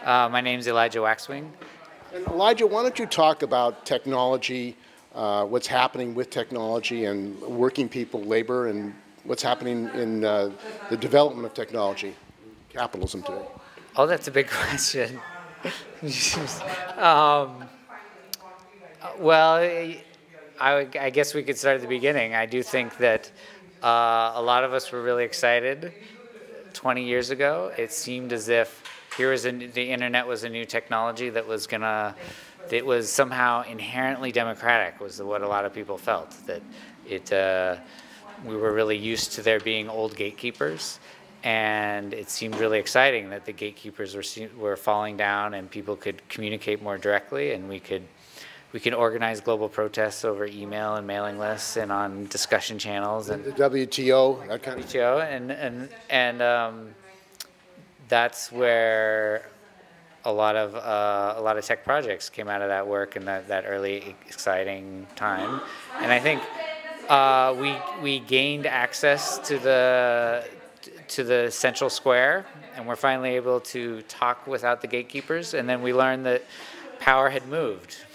My name's Elijah Waxwing. And Elijah, why don't you talk about technology, what's happening with technology and working people, labor, and what's happening in the development of technology, capitalism today? Oh, that's a big question. Well, I guess we could start at the beginning. I do think that a lot of us were really excited 20 years ago. It seemed as if the internet was a new technology that was somehow inherently democratic, was what a lot of people felt, that we were really used to there being old gatekeepers, and it seemed really exciting that the gatekeepers were falling down and people could communicate more directly, and we could organize global protests over email and mailing lists and on discussion channels and the WTO, that kind of WTO, and that's where a lot of tech projects came out of that work and that early exciting time. And I think we gained access to the central square, and we're finally able to talk without the gatekeepers. And then we learned that power had moved.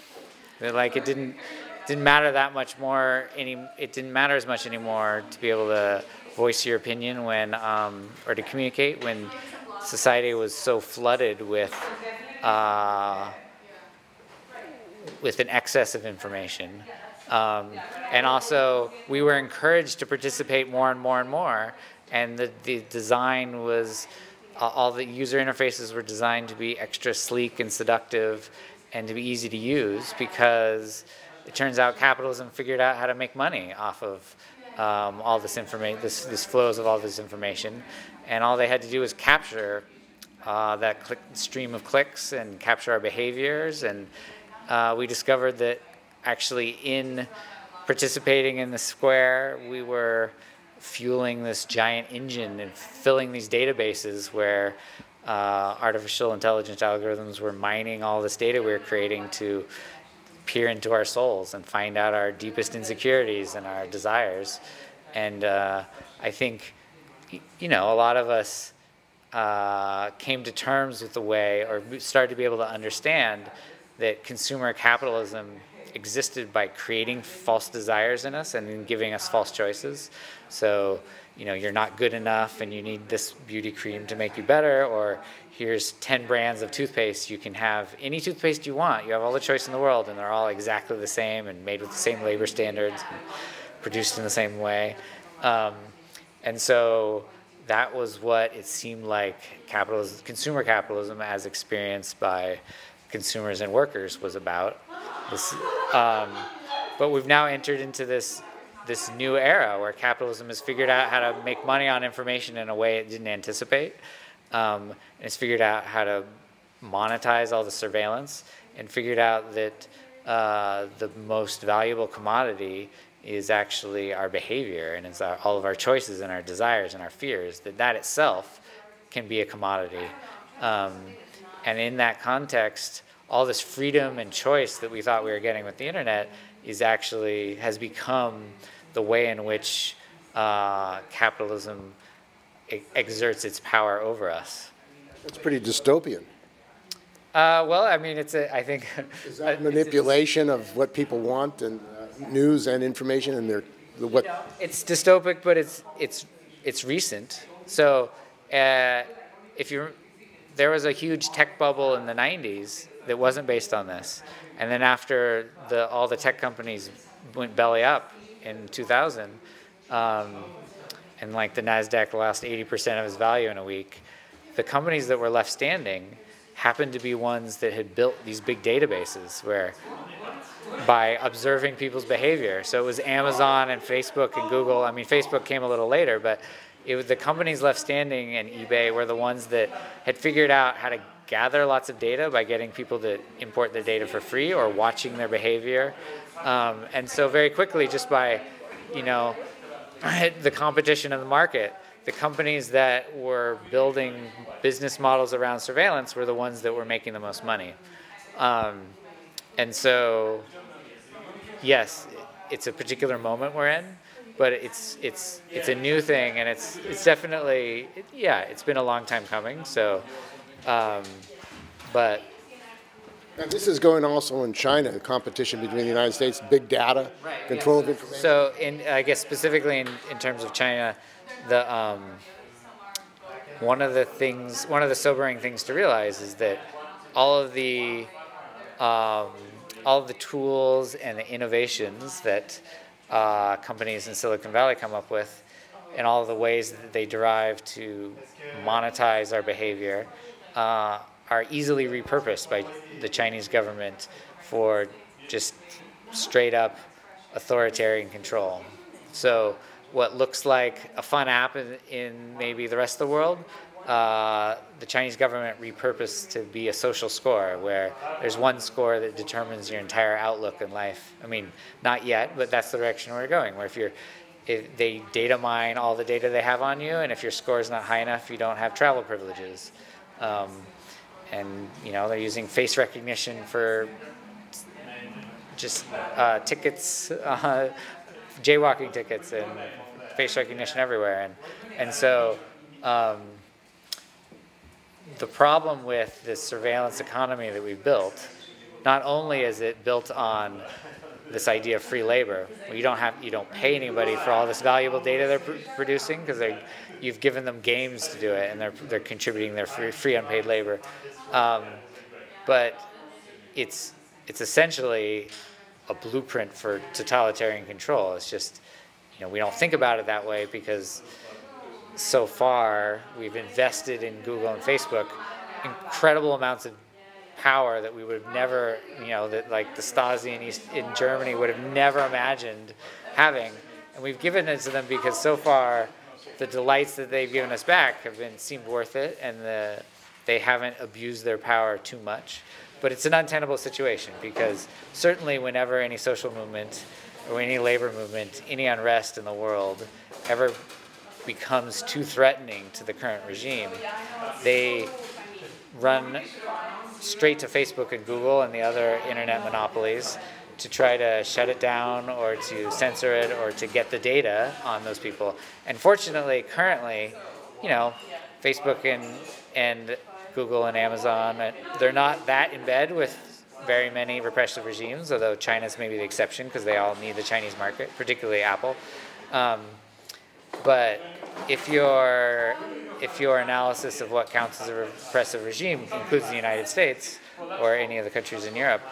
That, like, it didn't matter that much more. It didn't matter as much anymore to be able to voice your opinion or to communicate when society was so flooded with an excess of information. And also, we were encouraged to participate more and more and more. And the design was, all the user interfaces were designed to be extra sleek and seductive and to be easy to use, because it turns out capitalism figured out how to make money off of all this information, this flows of all this information. And all they had to do was capture that stream of clicks and capture our behaviors. And we discovered that actually in participating in the square, we were fueling this giant engine and filling these databases where artificial intelligence algorithms were mining all this data we were creating to peer into our souls and find out our deepest insecurities and our desires. And I think, a lot of us came to terms with the way, or started to be able to understand, that consumer capitalism existed by creating false desires in us and then giving us false choices. So, you're not good enough and you need this beauty cream to make you better, or here's 10 brands of toothpaste. You can have any toothpaste you want. You have all the choice in the world, and they're all exactly the same and made with the same labor standards and produced in the same way. And so that was what it seemed like consumer capitalism as experienced by consumers and workers was about. But we've now entered into this new era where capitalism has figured out how to make money on information in a way it didn't anticipate. And it's figured out how to monetize all the surveillance, and figured out that the most valuable commodity is actually our behavior, and it's all of our choices and our desires and our fears, that itself can be a commodity. And in that context, all this freedom and choice that we thought we were getting with the internet has become the way in which capitalism exerts its power over us. That's pretty dystopian. Well, I mean, I think... Is that manipulation of what people want, and news and information, and what? It's dystopic, but it's recent. So there was a huge tech bubble in the 90s that wasn't based on this. And then after all the tech companies went belly up in 2000, and like the NASDAQ lost 80% of its value in a week, the companies that were left standing happened to be ones that had built these big databases by observing people's behavior. So it was Amazon and Facebook and Google. I mean, Facebook came a little later, but the companies left standing and eBay were the ones that had figured out how to gather lots of data by getting people to import the data for free or watching their behavior. And so very quickly, just by, the competition in the market, the companies that were building business models around surveillance were the ones that were making the most money. And so, yes, it's a particular moment we're in, but it's a new thing, and it's definitely, it's been a long time coming. So But And this is going also in China, the competition between the United States, big data, control of information. so, I guess specifically in terms of China, the one of the sobering things to realize is that all of the tools and the innovations that companies in Silicon Valley come up with, and all of the ways that they derive to monetize our behavior, are easily repurposed by the Chinese government for just straight up authoritarian control. So what looks like a fun app in maybe the rest of the world, the Chinese government repurposed to be a social score where there's one score that determines your entire outlook in life. I mean, not yet, but that's the direction we're going, where if they data mine all the data they have on you, and if your score is not high enough, you don't have travel privileges. And they're using face recognition for just tickets, jaywalking tickets, and face recognition everywhere. And so the problem with this surveillance economy that we've built, not only is it built on this idea of free labor, where you don't pay anybody for all this valuable data they're producing, because you've given them games to do it, and they're contributing their free unpaid labor. But it's essentially a blueprint for totalitarian control. It's just, we don't think about it that way because so far we've invested in Google and Facebook incredible amounts of power that we would have never, that like the Stasi in Germany would have never imagined having. And we've given it to them because so far the delights that they've given us back seemed worth it, and they haven't abused their power too much. But it's an untenable situation, because certainly whenever any social movement or any labor movement, any unrest in the world ever becomes too threatening to the current regime, they run straight to Facebook and Google and the other internet monopolies to try to shut it down or to censor it or to get the data on those people. And fortunately, currently, Facebook and Google and Amazon, they're not that in bed with very many repressive regimes, although China's maybe the exception because they all need the Chinese market, particularly Apple. But if your analysis of what counts as a repressive regime includes the United States or any of the countries in Europe,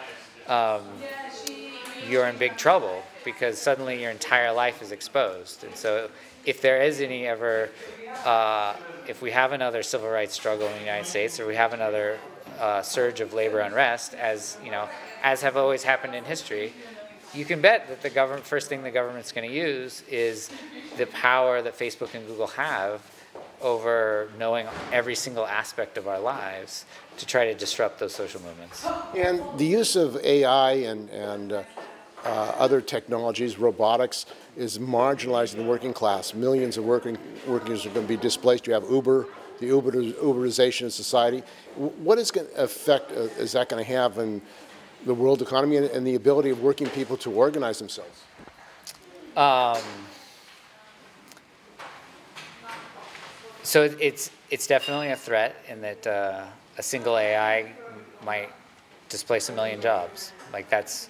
you're in big trouble, because suddenly your entire life is exposed. And so if there is if we have another civil rights struggle in the United States, or we have another surge of labor unrest, as have always happened in history, you can bet that the first thing the government's going to use is the power that Facebook and Google have over knowing every single aspect of our lives to try to disrupt those social movements. And the use of AI and other technologies, robotics, is marginalizing the working class. Millions of workers are going to be displaced. You have Uber, the Uberization of society. What effect is that going to have in the world economy and the ability of working people to organize themselves? So it's definitely a threat in that a single AI might displace 1 million jobs. Like that's,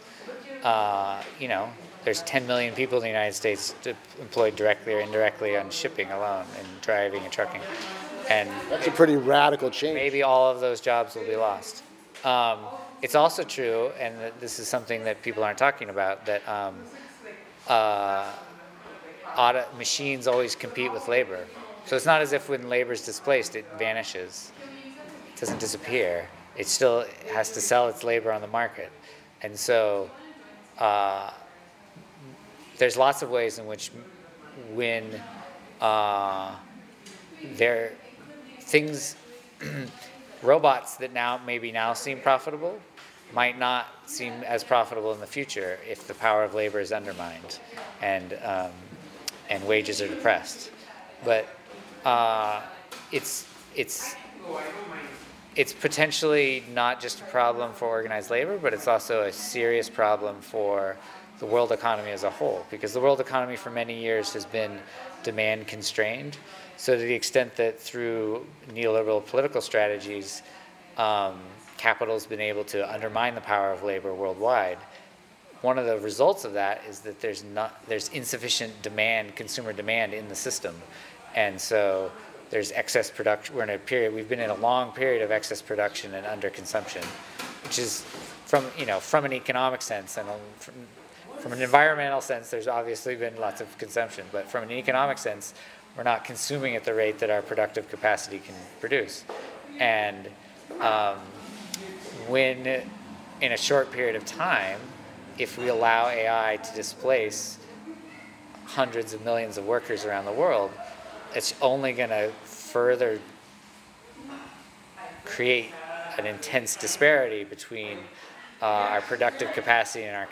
there's 10 million people in the United States employed directly or indirectly on shipping alone and driving and trucking. And that's a pretty radical change. Maybe all of those jobs will be lost. It's also true, and this is something that people aren't talking about, that machines always compete with labor. So it's not as if when labor is displaced, it vanishes. It doesn't disappear. It still has to sell its labor on the market. And so there's lots of ways in which when robots that now seem profitable might not seem as profitable in the future if the power of labor is undermined and wages are depressed. But it's potentially not just a problem for organized labor, but it's also a serious problem for the world economy as a whole, because the world economy for many years has been demand constrained. So to the extent that through neoliberal political strategies, capital's been able to undermine the power of labor worldwide, one of the results of that is that there's insufficient demand, consumer demand in the system. And so there's excess production. We've been in a long period of excess production and underconsumption, which is from an economic sense, and from an environmental sense, there's obviously been lots of consumption, but from an economic sense, we're not consuming at the rate that our productive capacity can produce. And when, in a short period of time, if we allow AI to displace hundreds of millions of workers around the world, it's only going to further create an intense disparity between our productive capacity and our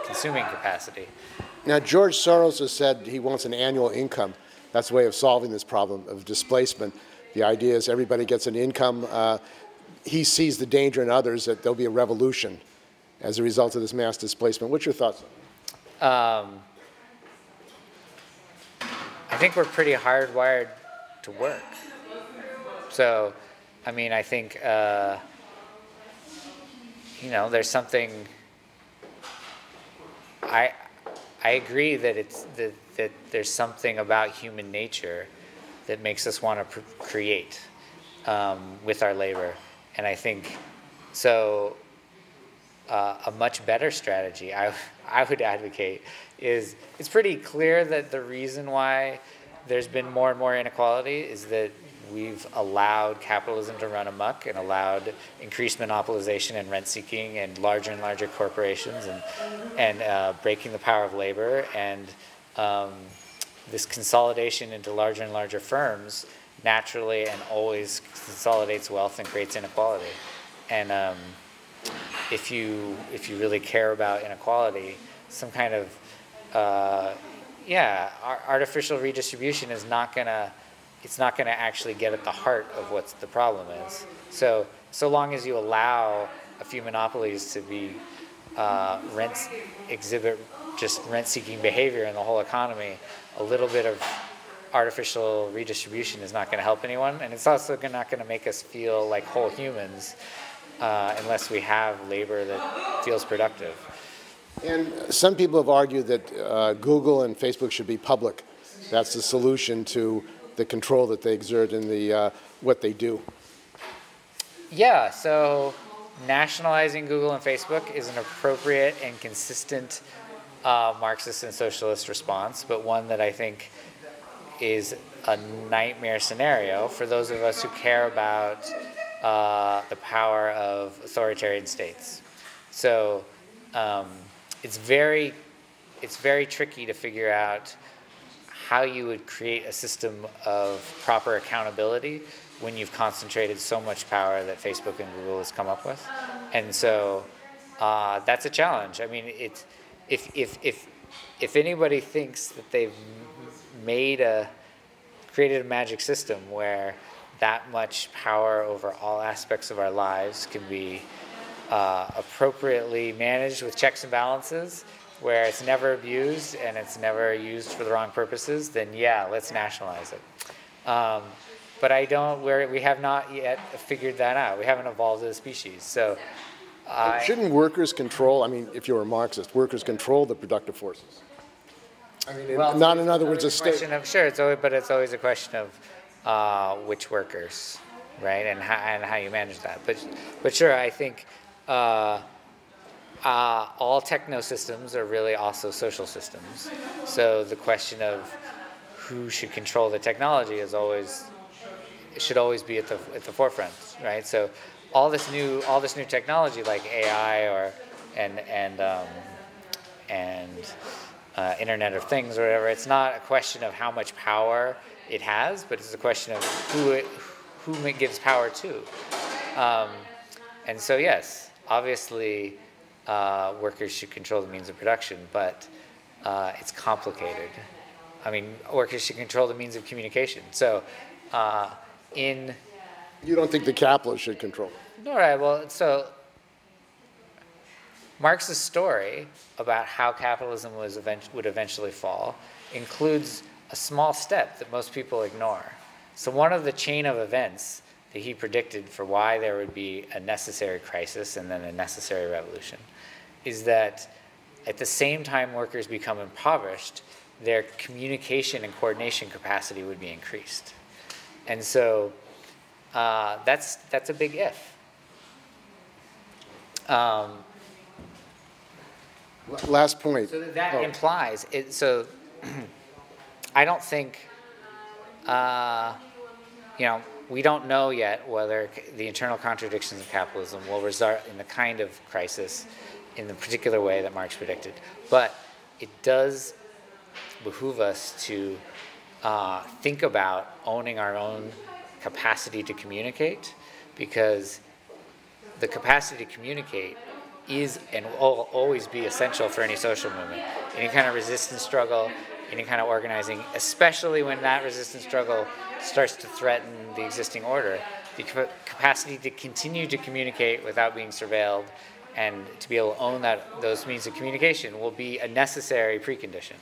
consuming capacity. Now, George Soros has said he wants an annual income. That's a way of solving this problem of displacement. The idea is everybody gets an income. He sees the danger in others that there'll be a revolution as a result of this mass displacement. What's your thoughts? I think we're pretty hardwired to work. So, I mean, I think, there's something, I agree that that there's something about human nature that makes us want to create with our labor. And I think, so a much better strategy I would advocate is, it's pretty clear that the reason why there's been more and more inequality is that we've allowed capitalism to run amok and allowed increased monopolization and rent-seeking and larger corporations and breaking the power of labor, and this consolidation into larger and larger firms naturally and always consolidates wealth and creates inequality. And if you really care about inequality, some kind of artificial redistribution is not gonna actually get at the heart of what the problem is. So long as you allow a few monopolies to be exhibit just rent-seeking behavior in the whole economy, a little bit of artificial redistribution is not going to help anyone, and it's also not going to make us feel like whole humans unless we have labor that feels productive. And some people have argued that Google and Facebook should be public. That's the solution to the control that they exert in what they do. Yeah, so nationalizing Google and Facebook is an appropriate and consistent Marxist and socialist response, but one that I think is a nightmare scenario for those of us who care about the power of authoritarian states. So it's very tricky to figure out how you would create a system of proper accountability when you've concentrated so much power that Facebook and Google has come up with. And so that's a challenge. I mean, if anybody thinks that they've created a magic system where that much power over all aspects of our lives can be appropriately managed with checks and balances, where it's never abused and it's never used for the wrong purposes, then yeah, let's nationalize it. But we have not yet figured that out. We haven't evolved as a species. So shouldn't workers control, I mean, if you're a Marxist, workers control the productive forces? I mean, well, not in other words, a state. Sure, it's always a question of which workers, right, and how you manage that. But sure, I think all techno systems are really also social systems. So the question of who should control the technology should always be at the forefront, right? So all this new technology like AI and Internet of Things or whatever, it's not a question of how much power it has, but it's a question of who it gives power to. And so yes, obviously workers should control the means of production, but it's complicated. I mean, workers should control the means of communication. So you don't think the capitalists should control? All right, well, so Marx's story about how capitalism would eventually fall includes a small step that most people ignore. So one of the chain of events that he predicted for why there would be a necessary crisis and then a necessary revolution is that at the same time workers become impoverished, their communication and coordination capacity would be increased. And so that's a big if. Last point. So that implies it. So I don't think, we don't know yet whether the internal contradictions of capitalism will result in the kind of crisis in the particular way that Marx predicted. But it does behoove us to think about owning our own capacity to communicate, because the capacity to communicate is and will always be essential for any social movement. Any kind of resistance struggle, any kind of organizing, especially when that resistance struggle starts to threaten the existing order, the capacity to continue to communicate without being surveilled and to be able to own those means of communication will be a necessary precondition.